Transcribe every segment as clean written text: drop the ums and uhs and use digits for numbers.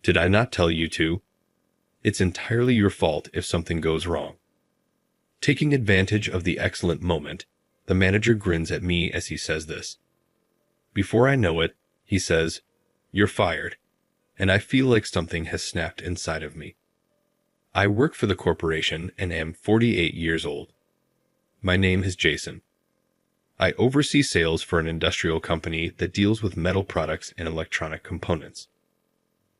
Did I not tell you to? It's entirely your fault if something goes wrong. Taking advantage of the excellent moment, the manager grins at me as he says this. Before I know it, he says, "You're fired," and I feel like something has snapped inside of me. I work for the corporation and am 48 years old. My name is Jason. I oversee sales for an industrial company that deals with metal products and electronic components.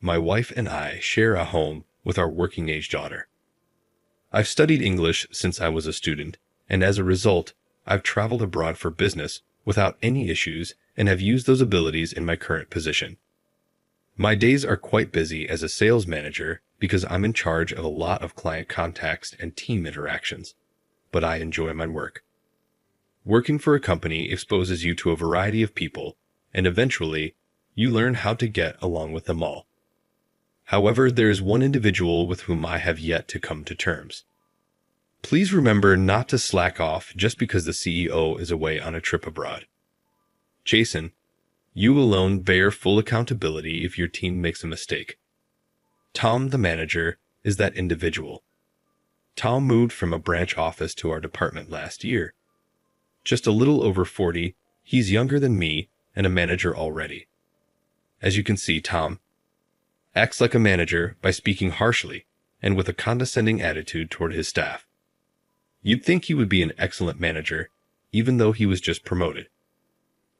My wife and I share a home with our working-age daughter. I've studied English since I was a student, and as a result, I've traveled abroad for business without any issues and have used those abilities in my current position. My days are quite busy as a sales manager because I'm in charge of a lot of client contacts and team interactions, but I enjoy my work. Working for a company exposes you to a variety of people, and eventually, you learn how to get along with them all. However, there is one individual with whom I have yet to come to terms. Please remember not to slack off just because the CEO is away on a trip abroad. Jason, you alone bear full accountability if your team makes a mistake. Tom, the manager, is that individual. Tom moved from a branch office to our department last year. Just a little over 40, he's younger than me and a manager already. As you can see, Tom acts like a manager by speaking harshly and with a condescending attitude toward his staff. You'd think he would be an excellent manager, even though he was just promoted.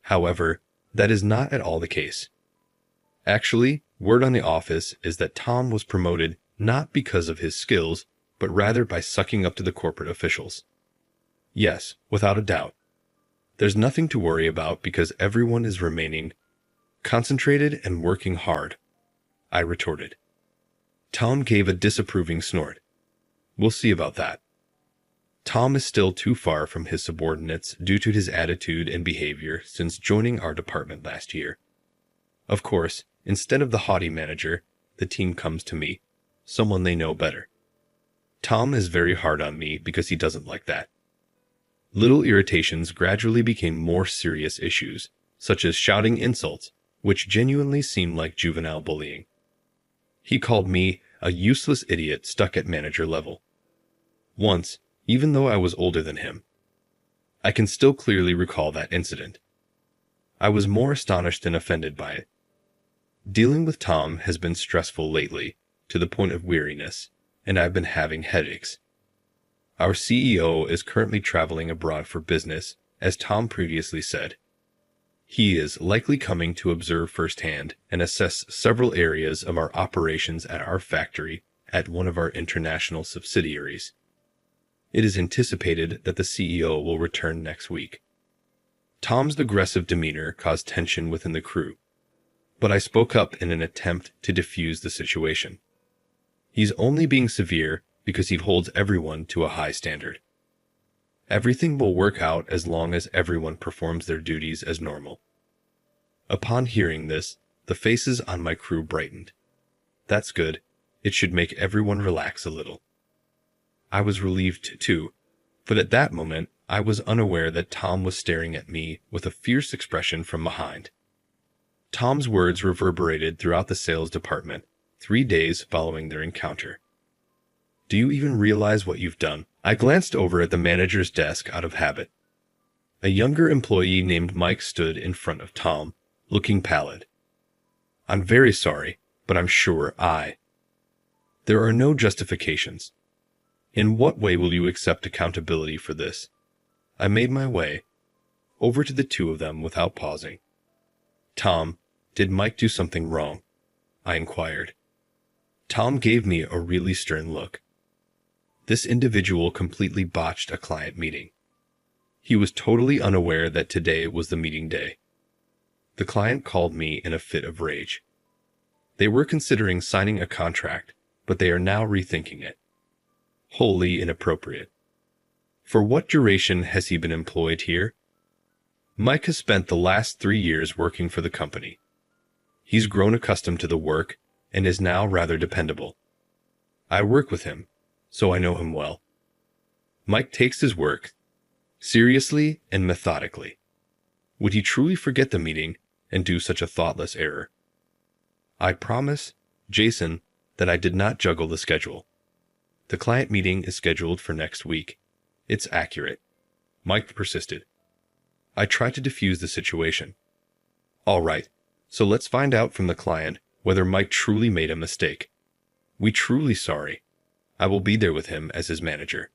However, that is not at all the case. Actually, word on the office is that Tom was promoted not because of his skills, but rather by sucking up to the corporate officials. Yes, without a doubt. There's nothing to worry about because everyone is remaining concentrated and working hard, I retorted. Tom gave a disapproving snort. We'll see about that. Tom is still too far from his subordinates due to his attitude and behavior since joining our department last year. Of course, instead of the haughty manager, the team comes to me, someone they know better. Tom is very hard on me because he doesn't like that. Little irritations gradually became more serious issues, such as shouting insults, which genuinely seemed like juvenile bullying. He called me a useless idiot stuck at manager level. Once, even though I was older than him. I can still clearly recall that incident. I was more astonished than offended by it. Dealing with Tom has been stressful lately, to the point of weariness, and I've been having headaches. Our CEO is currently traveling abroad for business, as Tom previously said. He is likely coming to observe firsthand and assess several areas of our operations at our factory at one of our international subsidiaries. It is anticipated that the CEO will return next week. Tom's aggressive demeanor caused tension within the crew, but I spoke up in an attempt to defuse the situation. He's only being severe because he holds everyone to a high standard. Everything will work out as long as everyone performs their duties as normal. Upon hearing this, the faces on my crew brightened. That's good. It should make everyone relax a little. I was relieved too, but at that moment I was unaware that Tom was staring at me with a fierce expression from behind. Tom's words reverberated throughout the sales department 3 days following their encounter. Do you even realize what you've done? I glanced over at the manager's desk out of habit. A younger employee named Mike stood in front of Tom, looking pallid. I'm very sorry, but I'm sure There are no justifications. In what way will you accept accountability for this? I made my way over to the two of them without pausing. Tom, did Mike do something wrong? I inquired. Tom gave me a really stern look. This individual completely botched a client meeting. He was totally unaware that today was the meeting day. The client called me in a fit of rage. They were considering signing a contract, but they are now rethinking it. Wholly inappropriate. For what duration has he been employed here? Mike has spent the last 3 years working for the company. He's grown accustomed to the work and is now rather dependable. I work with him, so I know him well. Mike takes his work seriously and methodically. Would he truly forget the meeting and do such a thoughtless error? I promise Jason, that I did not juggle the schedule. The client meeting is scheduled for next week. It's accurate. Mike persisted. I tried to defuse the situation. All right, so let's find out from the client whether Mike truly made a mistake. We're truly sorry. I will be there with him as his manager.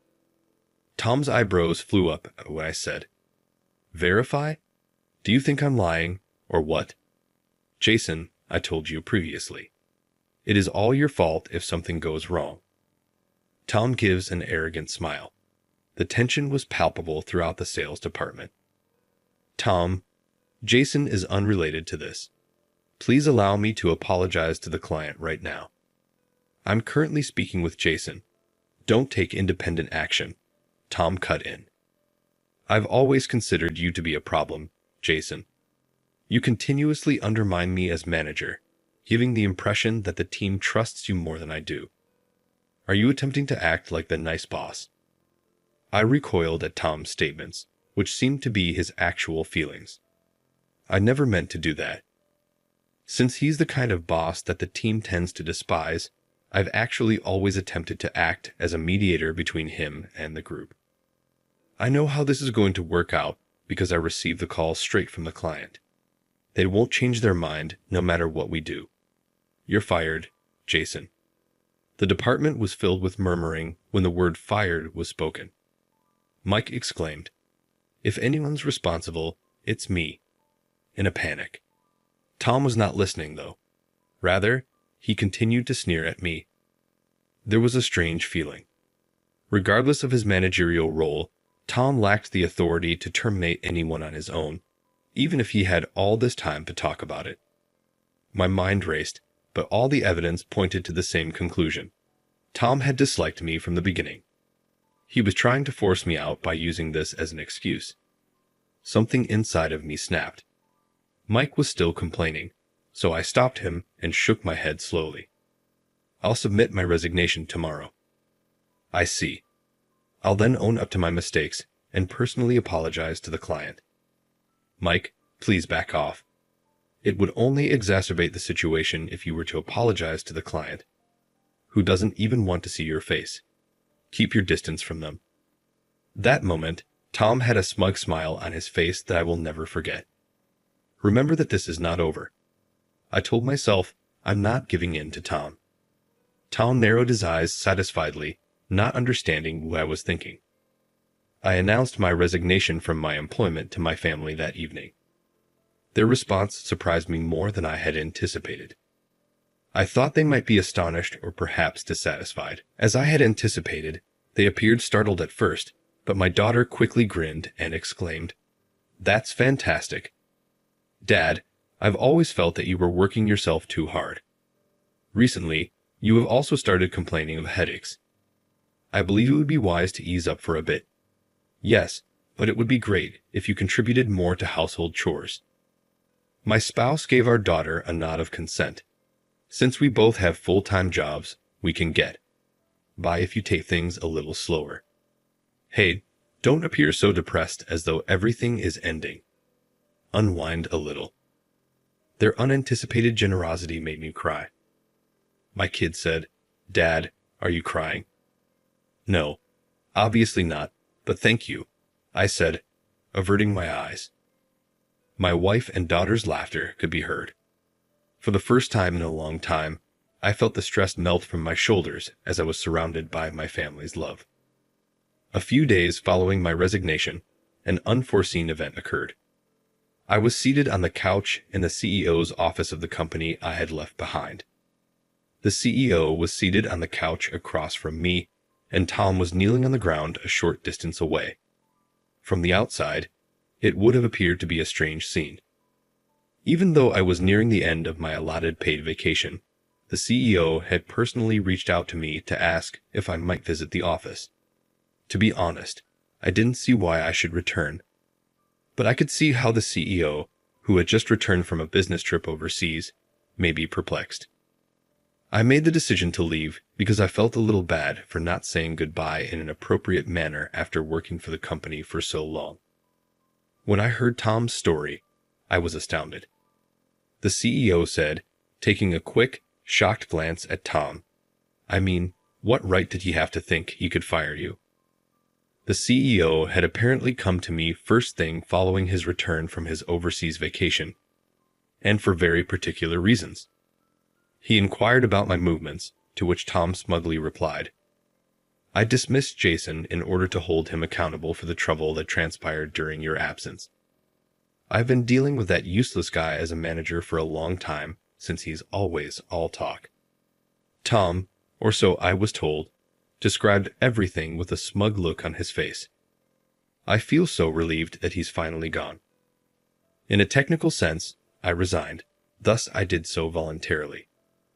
Tom's eyebrows flew up when I said, Verify? Do you think I'm lying, or what? Jason, I told you previously. It is all your fault if something goes wrong. Tom gives an arrogant smile. The tension was palpable throughout the sales department. Tom, Jason is unrelated to this. Please allow me to apologize to the client right now. I'm currently speaking with Jason. Don't take independent action. Tom cut in. I've always considered you to be a problem, Jason. You continuously undermine me as manager, giving the impression that the team trusts you more than I do. Are you attempting to act like the nice boss? I recoiled at Tom's statements, which seemed to be his actual feelings. I never meant to do that. Since he's the kind of boss that the team tends to despise, I've actually always attempted to act as a mediator between him and the group. I know how this is going to work out because I received the call straight from the client. They won't change their mind no matter what we do. You're fired, Jason. The department was filled with murmuring when the word fired was spoken. Mike exclaimed, If anyone's responsible, it's me, in a panic. Tom was not listening, though. Rather, he continued to sneer at me. There was a strange feeling. Regardless of his managerial role, Tom lacked the authority to terminate anyone on his own, even if he had all this time to talk about it. My mind raced, but all the evidence pointed to the same conclusion. Tom had disliked me from the beginning. He was trying to force me out by using this as an excuse. Something inside of me snapped. Mike was still complaining, so I stopped him and shook my head slowly. I'll submit my resignation tomorrow. I see. I'll then own up to my mistakes and personally apologize to the client. Mike, please back off. It would only exacerbate the situation if you were to apologize to the client, who doesn't even want to see your face. Keep your distance from them. That moment, Tom had a smug smile on his face that I will never forget. Remember that this is not over. I told myself I'm not giving in to Tom. Tom narrowed his eyes satisfiedly, not understanding what I was thinking. I announced my resignation from my employment to my family that evening. Their response surprised me more than I had anticipated. I thought they might be astonished or perhaps dissatisfied. As I had anticipated, they appeared startled at first, but my daughter quickly grinned and exclaimed, That's fantastic. Dad, I've always felt that you were working yourself too hard. Recently, you have also started complaining of headaches. I believe it would be wise to ease up for a bit. Yes, but it would be great if you contributed more to household chores. My spouse gave our daughter a nod of consent. Since we both have full-time jobs, we can get by if you take things a little slower. Hey, don't appear so depressed as though everything is ending. Unwind a little. Their unanticipated generosity made me cry. My kid said, Dad, are you crying? No, obviously not, but thank you, I said, averting my eyes. My wife and daughter's laughter could be heard. For the first time in a long time, I felt the stress melt from my shoulders as I was surrounded by my family's love. A few days following my resignation, an unforeseen event occurred. I was seated on the couch in the CEO's office of the company I had left behind. The CEO was seated on the couch across from me, and Tom was kneeling on the ground a short distance away. From the outside, it would have appeared to be a strange scene. Even though I was nearing the end of my allotted paid vacation, the CEO had personally reached out to me to ask if I might visit the office. To be honest, I didn't see why I should return. But I could see how the CEO, who had just returned from a business trip overseas, may be perplexed. I made the decision to leave because I felt a little bad for not saying goodbye in an appropriate manner after working for the company for so long. When I heard Tom's story, I was astounded. The CEO said, taking a quick, shocked glance at Tom. I mean, what right did he have to think he could fire you? The CEO had apparently come to me first thing following his return from his overseas vacation, and for very particular reasons. He inquired about my movements, to which Tom smugly replied, I dismissed Jason in order to hold him accountable for the trouble that transpired during your absence. I've been dealing with that useless guy as a manager for a long time, since he's always all talk. Tom, or so I was told, described everything with a smug look on his face. I feel so relieved that he's finally gone. In a technical sense, I resigned, thus I did so voluntarily.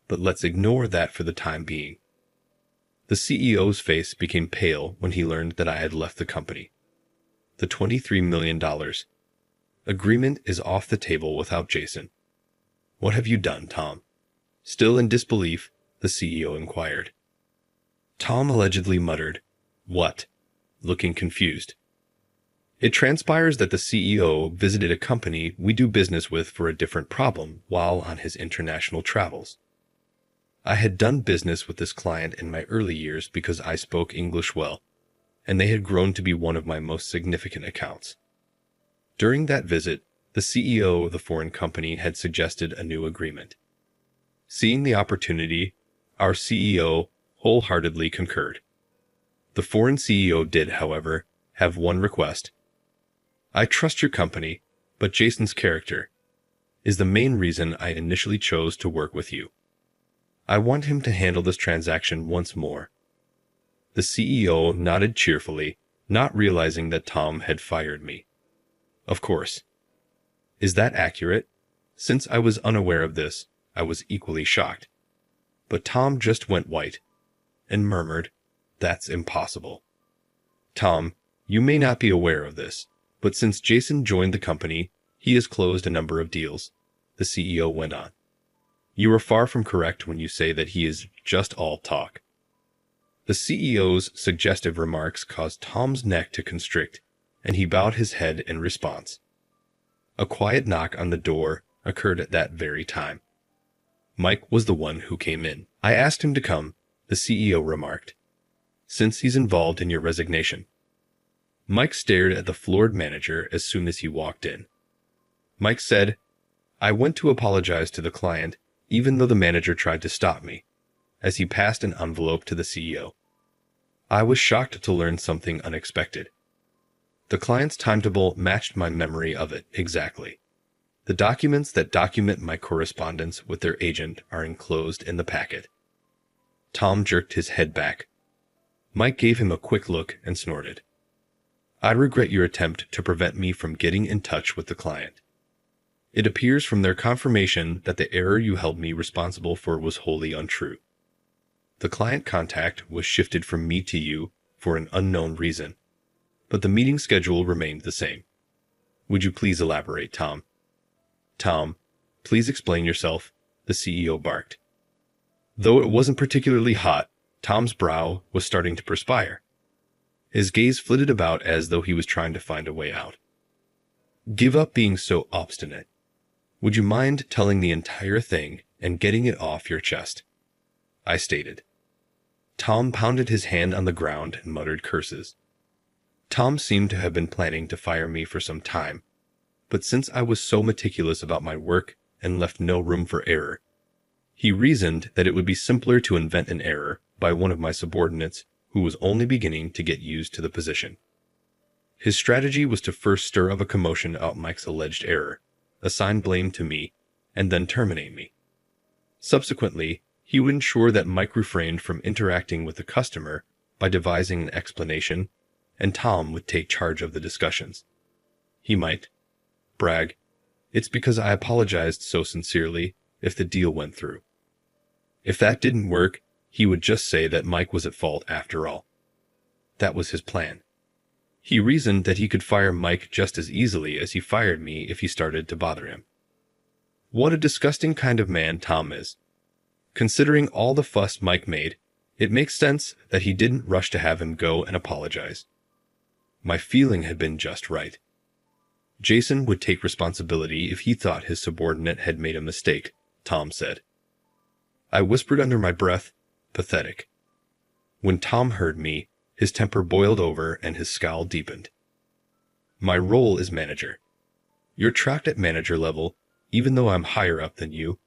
But let's ignore that for the time being. The CEO's face became pale when he learned that I had left the company. The $23 million agreement is off the table without Jason. What have you done, Tom? Still in disbelief, the CEO inquired. Tom allegedly muttered, What? Looking confused. It transpires that the CEO visited a company we do business with for a different problem while on his international travels. I had done business with this client in my early years because I spoke English well, and they had grown to be one of my most significant accounts. During that visit, the CEO of the foreign company had suggested a new agreement. Seeing the opportunity, our CEO wholeheartedly concurred. The foreign CEO did, however, have one request. I trust your company, but Jason's character is the main reason I initially chose to work with you. I want him to handle this transaction once more. The CEO nodded cheerfully, not realizing that Tom had fired me. Of course. Is that accurate? Since I was unaware of this, I was equally shocked. But Tom just went white and murmured, That's impossible. Tom, you may not be aware of this, but since Jason joined the company, he has closed a number of deals, the CEO went on. You are far from correct when you say that he is just all talk. The CEO's suggestive remarks caused Tom's neck to constrict, and he bowed his head in response. A quiet knock on the door occurred at that very time. Mike was the one who came in. I asked him to come, the CEO remarked, since he's involved in your resignation. Mike stared at the floored manager as soon as he walked in. Mike said, I went to apologize to the client, even though the manager tried to stop me, as he passed an envelope to the CEO. I was shocked to learn something unexpected. The client's timetable matched my memory of it exactly. The documents that document my correspondence with their agent are enclosed in the packet. Tom jerked his head back. Mike gave him a quick look and snorted. I regret your attempt to prevent me from getting in touch with the client. It appears from their confirmation that the error you held me responsible for was wholly untrue. The client contact was shifted from me to you for an unknown reason, but the meeting schedule remained the same. Would you please elaborate, Tom? Tom, please explain yourself, the CEO barked. Though it wasn't particularly hot, Tom's brow was starting to perspire. His gaze flitted about as though he was trying to find a way out. Give up being so obstinate. Would you mind telling the entire thing and getting it off your chest? I stated. Tom pounded his hand on the ground and muttered curses. Tom seemed to have been planning to fire me for some time, but since I was so meticulous about my work and left no room for error, he reasoned that it would be simpler to invent an error by one of my subordinates who was only beginning to get used to the position. His strategy was to first stir up a commotion about Mike's alleged error, assign blame to me, and then terminate me. Subsequently, he would ensure that Mike refrained from interacting with the customer by devising an explanation, and Tom would take charge of the discussions. He might brag, "It's because I apologized so sincerely if the deal went through." If that didn't work, he would just say that Mike was at fault after all. That was his plan. He reasoned that he could fire Mike just as easily as he fired me if he started to bother him. What a disgusting kind of man Tom is. Considering all the fuss Mike made, it makes sense that he didn't rush to have him go and apologize. My feeling had been just right. Jason would take responsibility if he thought his subordinate had made a mistake, Tom said. I whispered under my breath, pathetic. When Tom heard me, his temper boiled over and his scowl deepened. My role is manager. You're tracked at manager level, even though I'm higher up than you,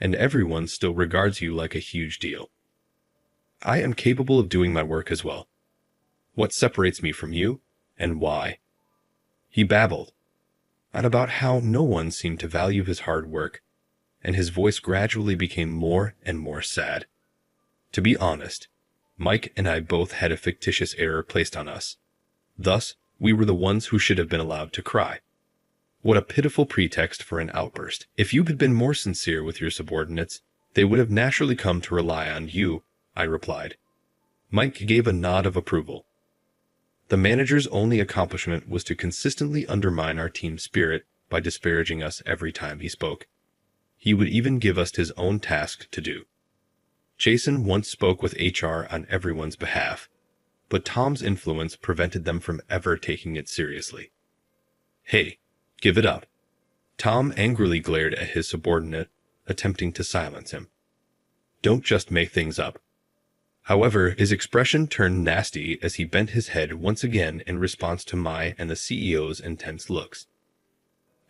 and everyone still regards you like a huge deal. I am capable of doing my work as well. What separates me from you, and why? He babbled on about how no one seemed to value his hard work, and his voice gradually became more and more sad. To be honest, Mike and I both had a fictitious error placed on us. Thus, we were the ones who should have been allowed to cry. What a pitiful pretext for an outburst. If you had been more sincere with your subordinates, they would have naturally come to rely on you, I replied. Mike gave a nod of approval. The manager's only accomplishment was to consistently undermine our team spirit by disparaging us every time he spoke. He would even give us his own task to do. Jason once spoke with HR on everyone's behalf, but Tom's influence prevented them from ever taking it seriously. Hey, give it up. Tom angrily glared at his subordinate, attempting to silence him. Don't just make things up. However, his expression turned nasty as he bent his head once again in response to my and the CEO's intense looks.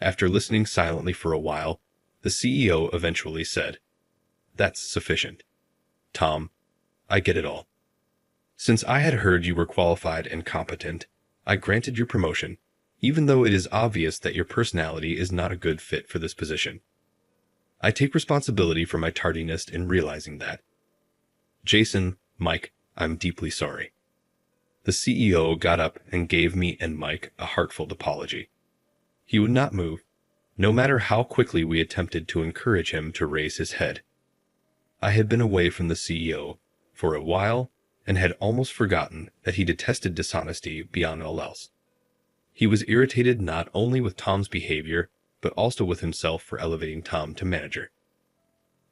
After listening silently for a while, the CEO eventually said, "That's sufficient. Tom, I get it all. Since I had heard you were qualified and competent, I granted your promotion, even though it is obvious that your personality is not a good fit for this position. I take responsibility for my tardiness in realizing that. Jason, Mike, I'm deeply sorry." The CEO got up and gave me and Mike a heartfelt apology. He would not move, no matter how quickly we attempted to encourage him to raise his head. I had been away from the CEO for a while and had almost forgotten that he detested dishonesty beyond all else. He was irritated not only with Tom's behavior, but also with himself for elevating Tom to manager.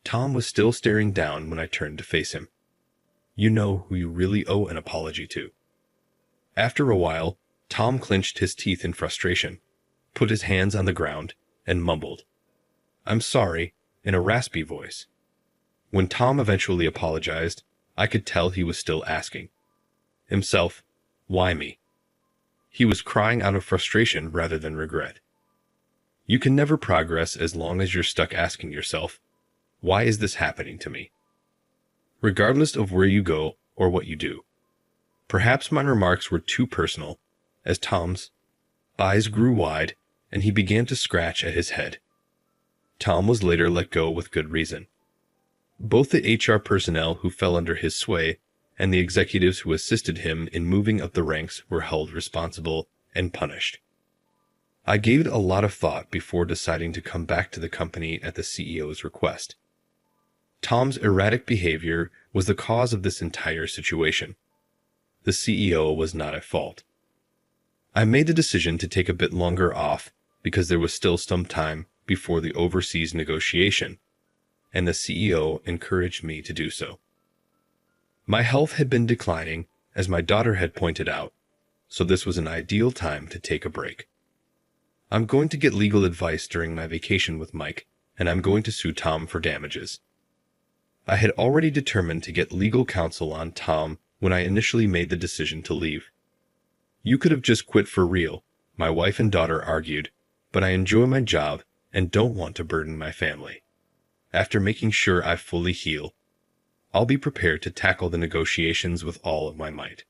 Tom was still staring down when I turned to face him. You know who you really owe an apology to. After a while, Tom clenched his teeth in frustration, put his hands on the ground, and mumbled, "I'm sorry," in a raspy voice. When Tom eventually apologized, I could tell he was still asking himself, "Why me?" He was crying out of frustration rather than regret. You can never progress as long as you're stuck asking yourself, "Why is this happening to me?" Regardless of where you go or what you do. Perhaps my remarks were too personal, as Tom's eyes grew wide and he began to scratch at his head. Tom was later let go with good reason. Both the HR personnel who fell under his sway and the executives who assisted him in moving up the ranks were held responsible and punished. I gave it a lot of thought before deciding to come back to the company at the CEO's request. Tom's erratic behavior was the cause of this entire situation. The CEO was not at fault. I made the decision to take a bit longer off because there was still some time before the overseas negotiation, and the CEO encouraged me to do so. My health had been declining, as my daughter had pointed out, so this was an ideal time to take a break. I'm going to get legal advice during my vacation with Mike, and I'm going to sue Tom for damages. I had already determined to get legal counsel on Tom when I initially made the decision to leave. You could have just quit for real, my wife and daughter argued, but I enjoy my job and don't want to burden my family. After making sure I fully heal, I'll be prepared to tackle the negotiations with all of my might.